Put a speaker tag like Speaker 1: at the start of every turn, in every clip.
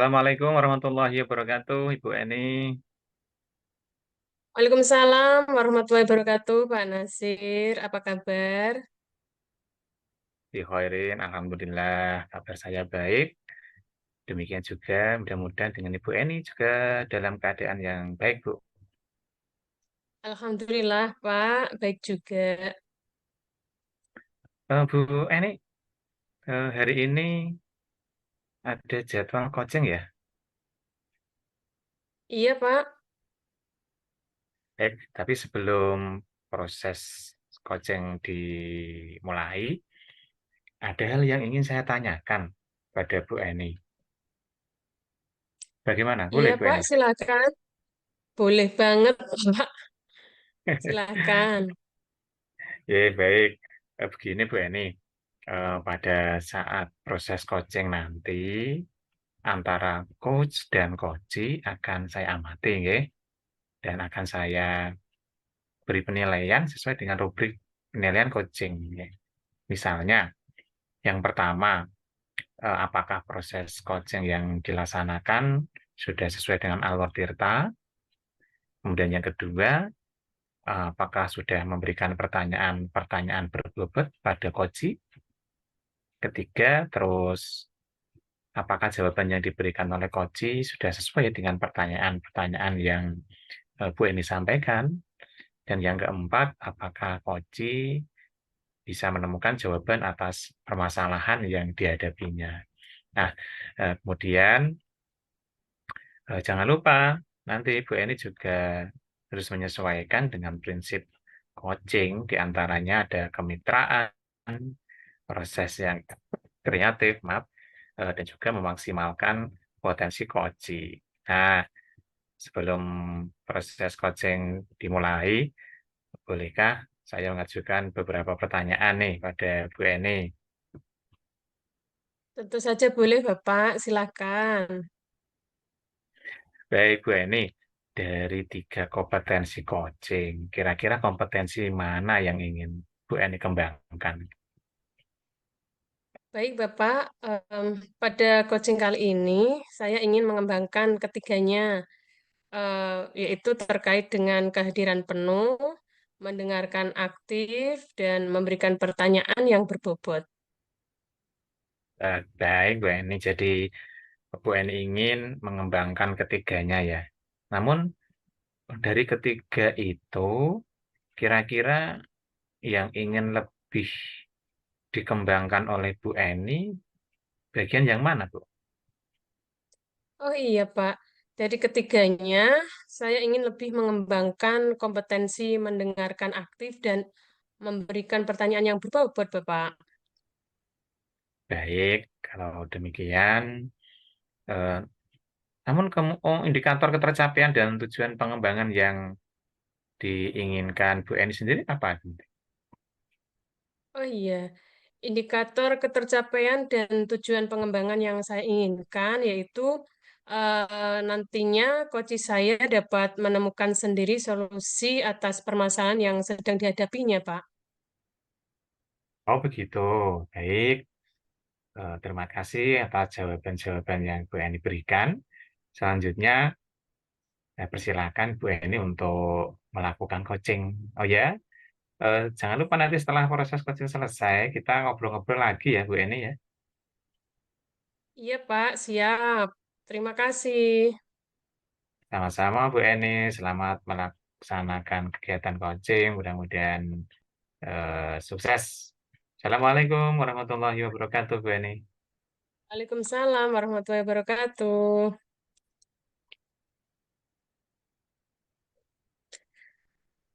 Speaker 1: Assalamualaikum warahmatullahi wabarakatuh, Ibu Eni.
Speaker 2: Waalaikumsalam warahmatullahi wabarakatuh, Pak Nasir. Apa kabar?
Speaker 1: Di Khairin, Alhamdulillah, kabar saya baik. Demikian juga, mudah-mudahan dengan Ibu Eni juga dalam keadaan yang baik, Bu.
Speaker 2: Alhamdulillah, Pak. Baik juga.
Speaker 1: Bu Eni, hari ini ada jadwal coaching ya?
Speaker 2: Iya, Pak.
Speaker 1: Tapi sebelum proses coaching dimulai, ada hal yang ingin saya tanyakan pada Bu Eni. Bagaimana?
Speaker 2: Iya,
Speaker 1: Boleh, Bu
Speaker 2: Pak.
Speaker 1: Eni?
Speaker 2: Silakan. Boleh banget, Pak. Silakan.
Speaker 1: Ya, baik. Begini Bu Eni, pada saat proses coaching nanti antara coach dan coachi akan saya amati, nggih, dan akan saya beri penilaian sesuai dengan rubrik penilaian coaching, nggih. Misalnya, yang pertama, apakah proses coaching yang dilaksanakan sudah sesuai dengan alur tirta. Kemudian yang kedua, apakah sudah memberikan pertanyaan-pertanyaan berbobot pada coachi. Ketiga, terus apakah jawaban yang diberikan oleh coachi sudah sesuai dengan pertanyaan-pertanyaan yang Bu Eni sampaikan. Dan yang keempat, apakah coachi bisa menemukan jawaban atas permasalahan yang dihadapinya. Nah, kemudian jangan lupa nanti Bu Eni juga harus menyesuaikan dengan prinsip coaching, diantaranya ada kemitraan, proses yang kreatif, maaf, dan juga memaksimalkan potensi coaching. Nah, sebelum proses coaching dimulai, bolehkah saya mengajukan beberapa pertanyaan nih pada Bu Eni?
Speaker 2: Tentu saja boleh, Bapak. Silakan.
Speaker 1: Baik, Bu Eni, dari tiga kompetensi coaching, kira-kira kompetensi mana yang ingin Bu Eni kembangkan?
Speaker 2: Baik, Bapak. Pada coaching kali ini, saya ingin mengembangkan ketiganya, yaitu terkait dengan kehadiran penuh, mendengarkan aktif, dan memberikan pertanyaan yang berbobot.
Speaker 1: Baik, Bu Eni. Jadi Bu Eni ingin mengembangkan ketiganya ya. Namun dari ketiga itu, kira-kira yang ingin lebih dikembangkan oleh Bu Eni, bagian yang mana, Bu?
Speaker 2: Oh iya, Pak. Jadi ketiganya, saya ingin lebih mengembangkan kompetensi mendengarkan aktif dan memberikan pertanyaan yang berbobot, Bapak.
Speaker 1: Baik, kalau demikian, eh, namun indikator ketercapaian dan tujuan pengembangan yang diinginkan Bu Eni sendiri apa?
Speaker 2: Oh iya, indikator ketercapaian dan tujuan pengembangan yang saya inginkan yaitu nantinya coach saya dapat menemukan sendiri solusi atas permasalahan yang sedang dihadapinya, Pak.
Speaker 1: Oh begitu, baik. Terima kasih atas jawaban-jawaban yang Bu Eni berikan. Selanjutnya, saya persilakan Bu Eni untuk melakukan coaching. Oh ya, jangan lupa nanti setelah proses coaching selesai, kita ngobrol-ngobrol lagi ya Bu Eni ya.
Speaker 2: Iya, Pak, siap. Terima kasih.
Speaker 1: Sama-sama Bu Eni, selamat melaksanakan kegiatan coaching. Mudah-mudahan sukses. Assalamualaikum warahmatullahi wabarakatuh Bu Eni.
Speaker 2: Waalaikumsalam warahmatullahi wabarakatuh.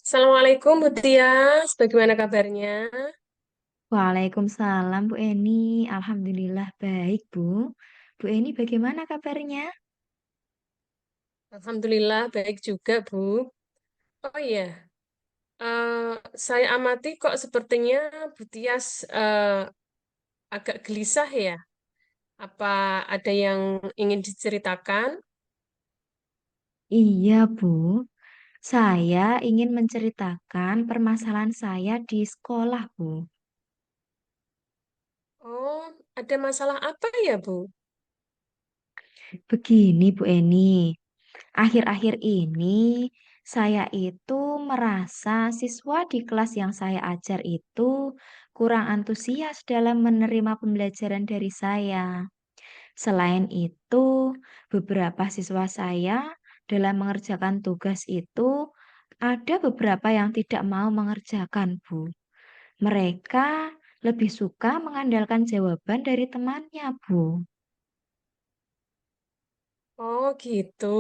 Speaker 2: Assalamualaikum, Bu Tias. Bagaimana kabarnya?
Speaker 3: Waalaikumsalam Bu Eni, Alhamdulillah baik Bu. Bu Eni bagaimana kabarnya?
Speaker 2: Alhamdulillah, baik juga, Bu. Oh iya, eh, saya amati kok sepertinya Bu Tias agak gelisah ya. Apa ada yang ingin diceritakan?
Speaker 3: Iya Bu, saya ingin menceritakan permasalahan saya di sekolah Bu.
Speaker 2: Oh, ada masalah apa ya, Bu?
Speaker 3: Begini Bu Eni, akhir-akhir ini saya itu merasa siswa di kelas yang saya ajar itu kurang antusias dalam menerima pembelajaran dari saya. Selain itu, beberapa siswa saya dalam mengerjakan tugas itu ada beberapa yang tidak mau mengerjakan, Bu. Mereka lebih suka mengandalkan jawaban dari temannya, Bu.
Speaker 2: Oh gitu.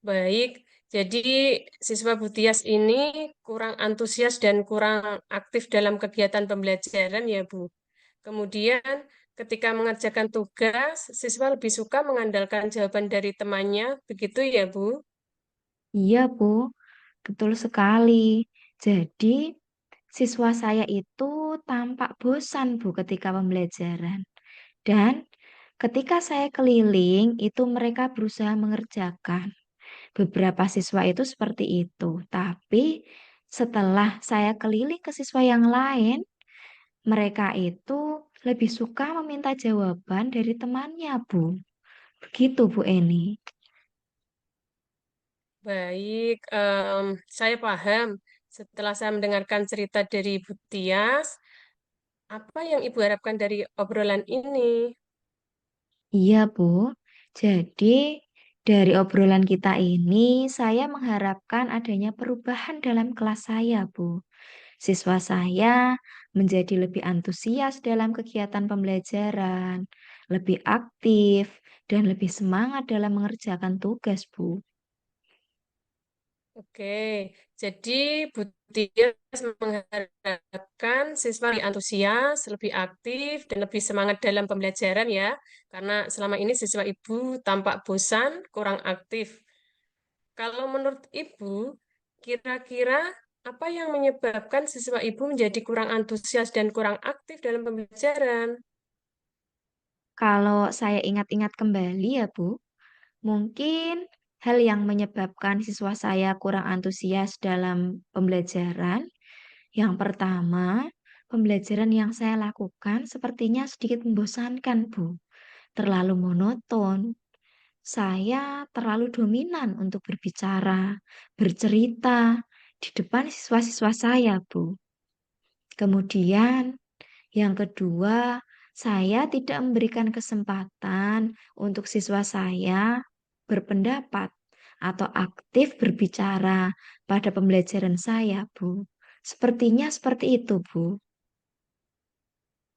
Speaker 2: Baik, jadi siswa Butias ini kurang antusias dan kurang aktif dalam kegiatan pembelajaran ya, Bu. Kemudian ketika mengerjakan tugas, siswa lebih suka mengandalkan jawaban dari temannya, begitu ya, Bu?
Speaker 3: Iya, Bu, betul sekali. Jadi, siswa saya itu tampak bosan, Bu, ketika pembelajaran. Dan ketika saya keliling, itu mereka berusaha mengerjakan. Beberapa siswa itu seperti itu. Tapi setelah saya keliling ke siswa yang lain, mereka itu lebih suka meminta jawaban dari temannya, Bu. Begitu, Bu Eni.
Speaker 2: Baik, saya paham. Setelah saya mendengarkan cerita dari Butias, apa yang Ibu harapkan dari obrolan ini?
Speaker 3: Iya, Bu. Jadi, dari obrolan kita ini, saya mengharapkan adanya perubahan dalam kelas saya, Bu. Siswa saya menjadi lebih antusias dalam kegiatan pembelajaran, lebih aktif, dan lebih semangat dalam mengerjakan tugas, Bu.
Speaker 2: Oke, jadi Bu Tias mengharapkan siswa lebih antusias, lebih aktif, dan lebih semangat dalam pembelajaran ya. Karena selama ini siswa Ibu tampak bosan, kurang aktif. Kalau menurut Ibu, kira-kira apa yang menyebabkan siswa Ibu menjadi kurang antusias dan kurang aktif dalam pembelajaran?
Speaker 3: Kalau saya ingat-ingat kembali ya, Bu, mungkin hal yang menyebabkan siswa saya kurang antusias dalam pembelajaran, yang pertama, pembelajaran yang saya lakukan sepertinya sedikit membosankan, Bu. Terlalu monoton. Saya terlalu dominan untuk berbicara, bercerita di depan siswa-siswa saya, Bu. Kemudian, yang kedua, saya tidak memberikan kesempatan untuk siswa saya berpendapat atau aktif berbicara pada pembelajaran saya, Bu. Sepertinya seperti itu, Bu.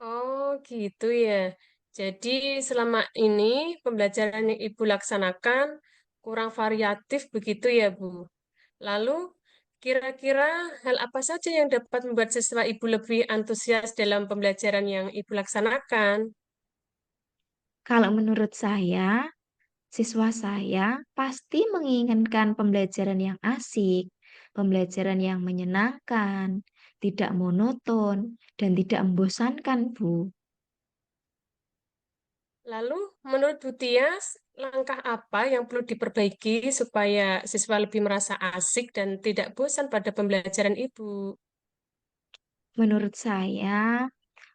Speaker 2: Oh, gitu ya. Jadi selama ini pembelajaran yang Ibu laksanakan kurang variatif begitu ya, Bu. Lalu, kira-kira hal apa saja yang dapat membuat siswa Ibu lebih antusias dalam pembelajaran yang Ibu laksanakan?
Speaker 3: Kalau menurut saya, siswa saya pasti menginginkan pembelajaran yang asik, pembelajaran yang menyenangkan, tidak monoton, dan tidak membosankan, Bu.
Speaker 2: Lalu, menurut Bu Tias, langkah apa yang perlu diperbaiki supaya siswa lebih merasa asik dan tidak bosan pada pembelajaran Ibu?
Speaker 3: Menurut saya,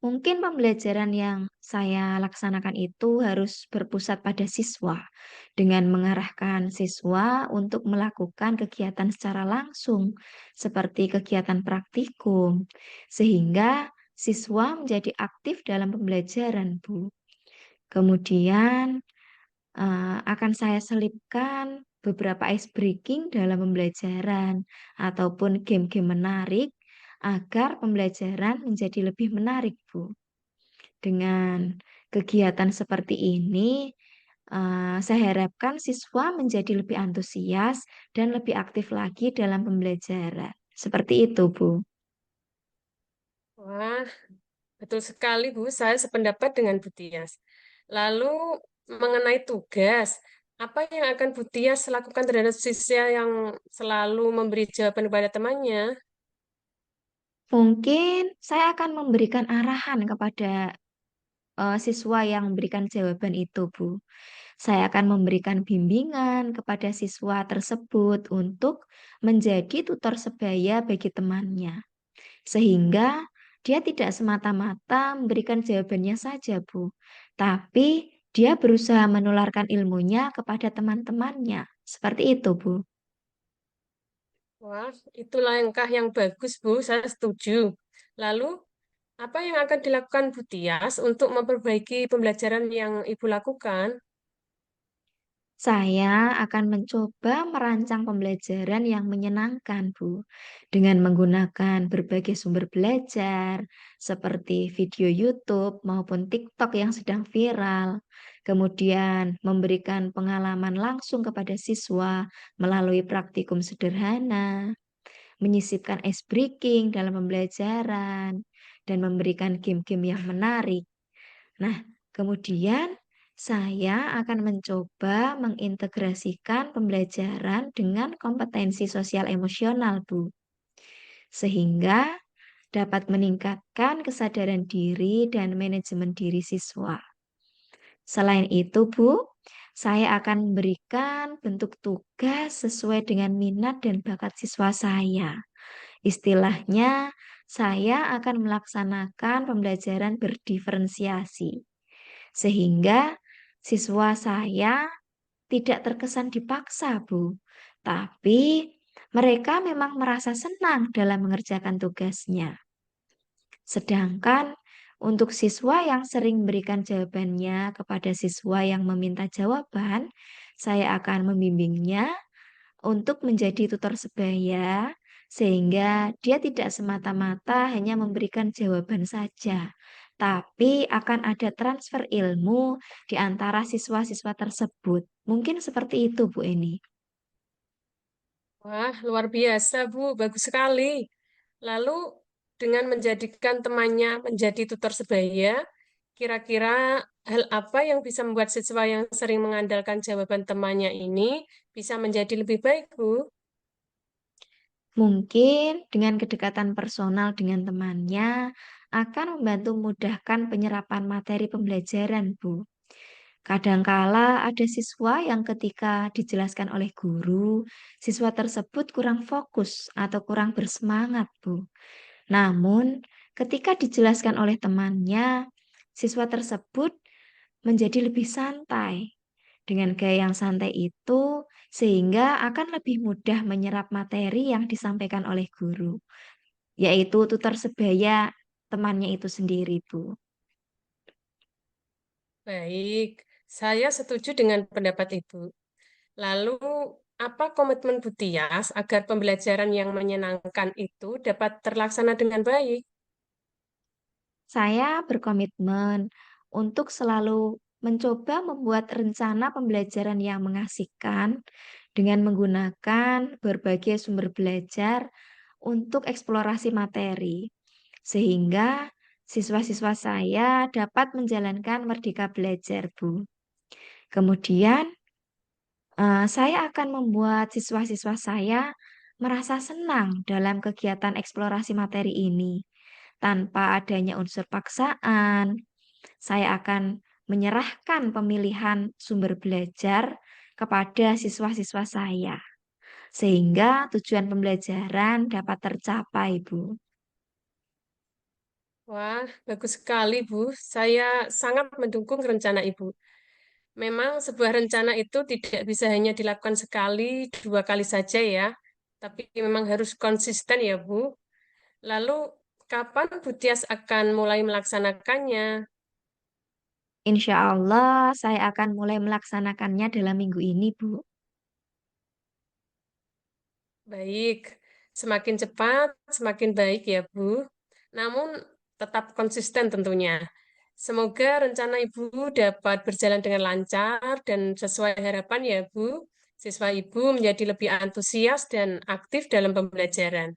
Speaker 3: mungkin pembelajaran yang saya laksanakan itu harus berpusat pada siswa, dengan mengarahkan siswa untuk melakukan kegiatan secara langsung, seperti kegiatan praktikum, sehingga siswa menjadi aktif dalam pembelajaran, Bu. Kemudian, akan saya selipkan beberapa ice breaking dalam pembelajaran ataupun game-game menarik agar pembelajaran menjadi lebih menarik, Bu. Dengan kegiatan seperti ini, saya harapkan siswa menjadi lebih antusias dan lebih aktif lagi dalam pembelajaran. Seperti itu, Bu.
Speaker 2: Wah, betul sekali, Bu. Saya sependapat dengan Bu Tias. Lalu, mengenai tugas, apa yang akan Bu Tias lakukan terhadap siswa yang selalu memberi jawaban kepada temannya?
Speaker 3: Mungkin saya akan memberikan arahan kepada siswa yang memberikan jawaban itu, Bu. Saya akan memberikan bimbingan kepada siswa tersebut untuk menjadi tutor sebaya bagi temannya, sehingga dia tidak semata-mata memberikan jawabannya saja, Bu, tapi Dia berusaha menularkan ilmunya kepada teman-temannya. Seperti itu, Bu.
Speaker 2: Wah, itu langkah yang bagus, Bu. Saya setuju. Lalu, apa yang akan dilakukan Bu Tias untuk memperbaiki pembelajaran yang Ibu lakukan?
Speaker 3: Saya akan mencoba merancang pembelajaran yang menyenangkan, Bu, dengan menggunakan berbagai sumber belajar seperti video YouTube maupun TikTok yang sedang viral. Kemudian memberikan pengalaman langsung kepada siswa melalui praktikum sederhana, menyisipkan ice breaking dalam pembelajaran, dan memberikan game-game yang menarik. Nah, kemudian saya akan mencoba mengintegrasikan pembelajaran dengan kompetensi sosial emosional, Bu, sehingga dapat meningkatkan kesadaran diri dan manajemen diri siswa. Selain itu, Bu, saya akan memberikan bentuk tugas sesuai dengan minat dan bakat siswa saya. Istilahnya, saya akan melaksanakan pembelajaran berdiferensiasi sehingga siswa saya tidak terkesan dipaksa, Bu. Tapi mereka memang merasa senang dalam mengerjakan tugasnya. Sedangkan untuk siswa yang sering memberikan jawabannya kepada siswa yang meminta jawaban, saya akan membimbingnya untuk menjadi tutor sebaya, sehingga dia tidak semata-mata hanya memberikan jawaban saja, tapi akan ada transfer ilmu di antara siswa-siswa tersebut. Mungkin seperti itu, Bu Eni.
Speaker 2: Wah, luar biasa, Bu. Bagus sekali. Lalu, dengan menjadikan temannya menjadi tutor sebaya, kira-kira hal apa yang bisa membuat siswa yang sering mengandalkan jawaban temannya ini bisa menjadi lebih baik, Bu?
Speaker 3: Mungkin dengan kedekatan personal dengan temannya akan membantu memudahkan penyerapan materi pembelajaran, Bu. Kadangkala ada siswa yang ketika dijelaskan oleh guru, siswa tersebut kurang fokus atau kurang bersemangat, Bu. Namun, ketika dijelaskan oleh temannya, siswa tersebut menjadi lebih santai. Dengan gaya yang santai itu, sehingga akan lebih mudah menyerap materi yang disampaikan oleh guru, yaitu tutor sebaya temannya itu sendiri, Bu.
Speaker 2: Baik, saya setuju dengan pendapat Ibu. Lalu, apa komitmen Bu Tias agar pembelajaran yang menyenangkan itu dapat terlaksana dengan baik?
Speaker 3: Saya berkomitmen untuk selalu mencoba membuat rencana pembelajaran yang mengasihkan dengan menggunakan berbagai sumber belajar untuk eksplorasi materi, sehingga siswa-siswa saya dapat menjalankan merdeka belajar, Bu. Kemudian, saya akan membuat siswa-siswa saya merasa senang dalam kegiatan eksplorasi materi ini. Tanpa adanya unsur paksaan, saya akan menyerahkan pemilihan sumber belajar kepada siswa-siswa saya, sehingga tujuan pembelajaran dapat tercapai, Bu.
Speaker 2: Wah, bagus sekali, Bu. Saya sangat mendukung rencana Ibu. Memang sebuah rencana itu tidak bisa hanya dilakukan sekali, dua kali saja ya, tapi memang harus konsisten ya, Bu. Lalu, kapan Bu Tias akan mulai melaksanakannya?
Speaker 3: Insya Allah, saya akan mulai melaksanakannya dalam minggu ini, Bu.
Speaker 2: Baik, semakin cepat, semakin baik ya, Bu. Namun, tetap konsisten tentunya. Semoga rencana Ibu dapat berjalan dengan lancar dan sesuai harapan ya, Bu. Siswa Ibu menjadi lebih antusias dan aktif dalam pembelajaran.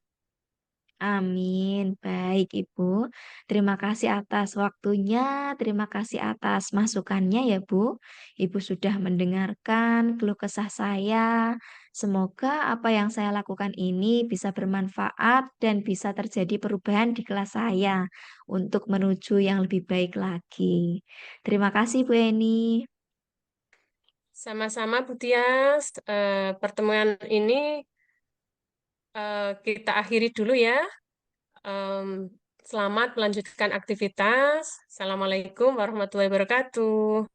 Speaker 3: Amin. Baik, Ibu. Terima kasih atas waktunya, terima kasih atas masukannya ya, Bu. Ibu sudah mendengarkan keluh kesah saya. Semoga apa yang saya lakukan ini bisa bermanfaat dan bisa terjadi perubahan di kelas saya untuk menuju yang lebih baik lagi. Terima kasih, Bu Eni.
Speaker 2: Sama-sama, Bu Tias. Pertemuan ini kita akhiri dulu ya. Em, Selamat melanjutkan aktivitas. Assalamualaikum warahmatullahi wabarakatuh.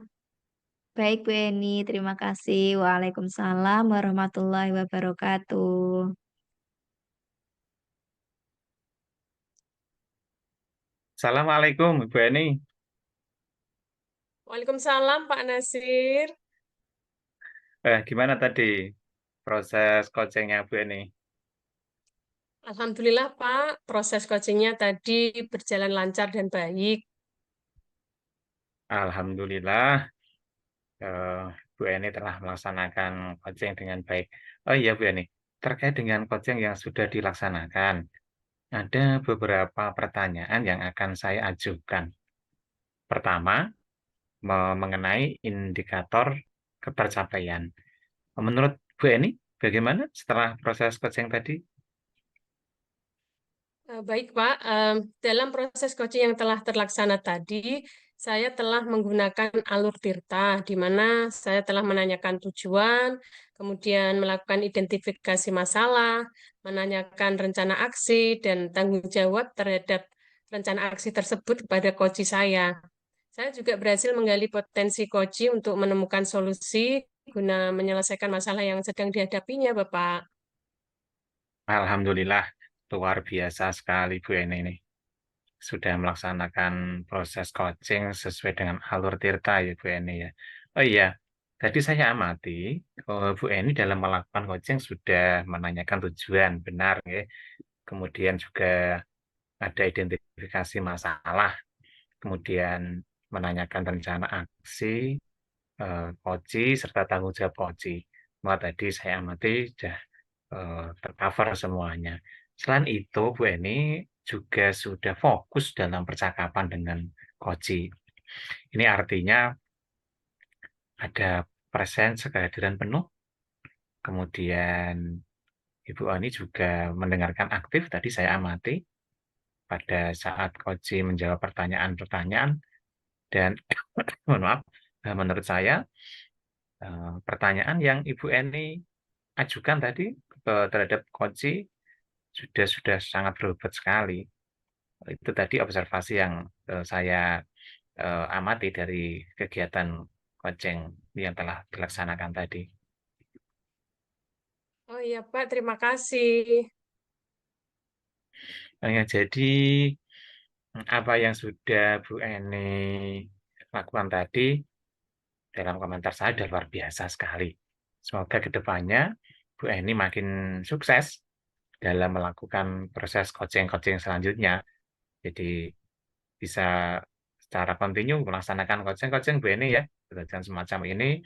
Speaker 3: Baik, Bu Eni, terima kasih. Waalaikumsalam warahmatullahi wabarakatuh.
Speaker 1: Assalamualaikum, Ibu Eni.
Speaker 2: Waalaikumsalam Pak Nasir.
Speaker 1: Gimana tadi proses coachingnya Bu Eni?
Speaker 2: Alhamdulillah Pak, proses coachingnya tadi berjalan lancar dan baik.
Speaker 1: Alhamdulillah, eh, Bu Eni telah melaksanakan coaching dengan baik. Oh iya Bu Eni, terkait dengan coaching yang sudah dilaksanakan, ada beberapa pertanyaan yang akan saya ajukan. Pertama, mengenai indikator ketercapaian. Menurut Bu Eni, bagaimana setelah proses coaching tadi?
Speaker 2: Baik Pak, dalam proses coaching yang telah terlaksana tadi, saya telah menggunakan alur Tirta, di mana saya telah menanyakan tujuan, kemudian melakukan identifikasi masalah, menanyakan rencana aksi, dan tanggung jawab terhadap rencana aksi tersebut kepada coach saya. Saya juga berhasil menggali potensi coach untuk menemukan solusi guna menyelesaikan masalah yang sedang dihadapinya, Bapak.
Speaker 1: Alhamdulillah, luar biasa sekali Bu Eni ini. Sudah melaksanakan proses coaching sesuai dengan alur Tirta ya Bu Eni ya. Oh iya, tadi saya amati Bu Eni dalam melakukan coaching sudah menanyakan tujuan, benar ya. Kemudian juga ada identifikasi masalah, kemudian menanyakan rencana aksi, coach serta tanggung jawab coach. Maka tadi saya amati sudah tercover semuanya. Selain itu, Bu Eni juga sudah fokus dalam percakapan dengan Koji. Ini artinya ada presence kehadiran penuh, kemudian Ibu Eni juga mendengarkan aktif, tadi saya amati, pada saat Koji menjawab pertanyaan-pertanyaan, dan mohon maaf, menurut saya, pertanyaan yang Ibu Eni ajukan tadi terhadap Koji sudah sangat berbobot sekali. Itu tadi observasi yang saya amati dari kegiatan coaching yang telah dilaksanakan tadi.
Speaker 2: Oh iya Pak, terima kasih.
Speaker 1: Jadi apa yang sudah Bu Eni lakukan tadi dalam komentar saya sudah luar biasa sekali. Semoga kedepannya Bu Eni makin sukses dalam melakukan proses coaching-coaching selanjutnya. Jadi bisa secara kontinu melaksanakan coaching-coaching Bu Eni ya. Dan semacam ini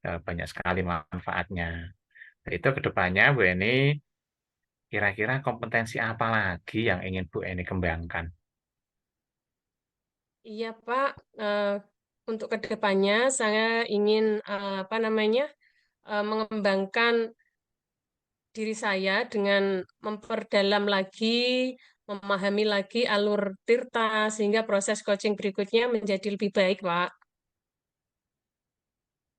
Speaker 1: banyak sekali manfaatnya. Itu kedepannya Bu Eni kira-kira kompetensi apa lagi yang ingin Bu Eni kembangkan?
Speaker 2: Iya Pak, untuk kedepannya saya ingin apa namanya mengembangkan diri saya dengan memperdalam lagi, memahami lagi alur Tirta sehingga proses coaching berikutnya menjadi lebih baik, Pak.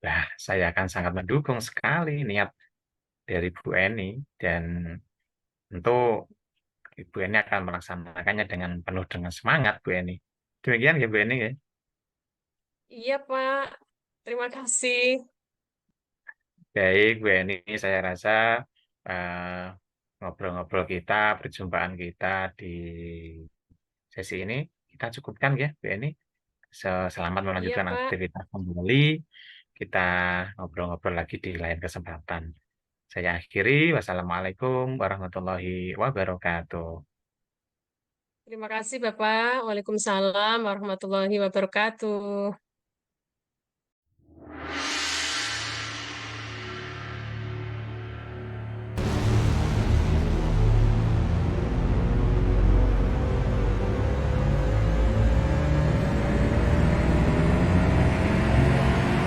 Speaker 1: Nah, saya akan sangat mendukung sekali niat dari Bu Eni dan tentu Ibu Eni akan melaksanakannya dengan penuh dengan semangat Bu Eni. Demikian ya Bu Eni ya.
Speaker 2: Iya Pak, terima kasih.
Speaker 1: Baik Bu Eni, saya rasa ngobrol-ngobrol kita, perjumpaan kita di sesi ini kita cukupkan ya Bu Eni. Selamat
Speaker 2: Iya
Speaker 1: melanjutkan
Speaker 2: Pak.
Speaker 1: aktivitas kembali. Kita ngobrol-ngobrol lagi di lain kesempatan. Saya akhiri. Wassalamualaikum warahmatullahi wabarakatuh.
Speaker 2: Terima kasih Bapak. Waalaikumsalam warahmatullahi wabarakatuh.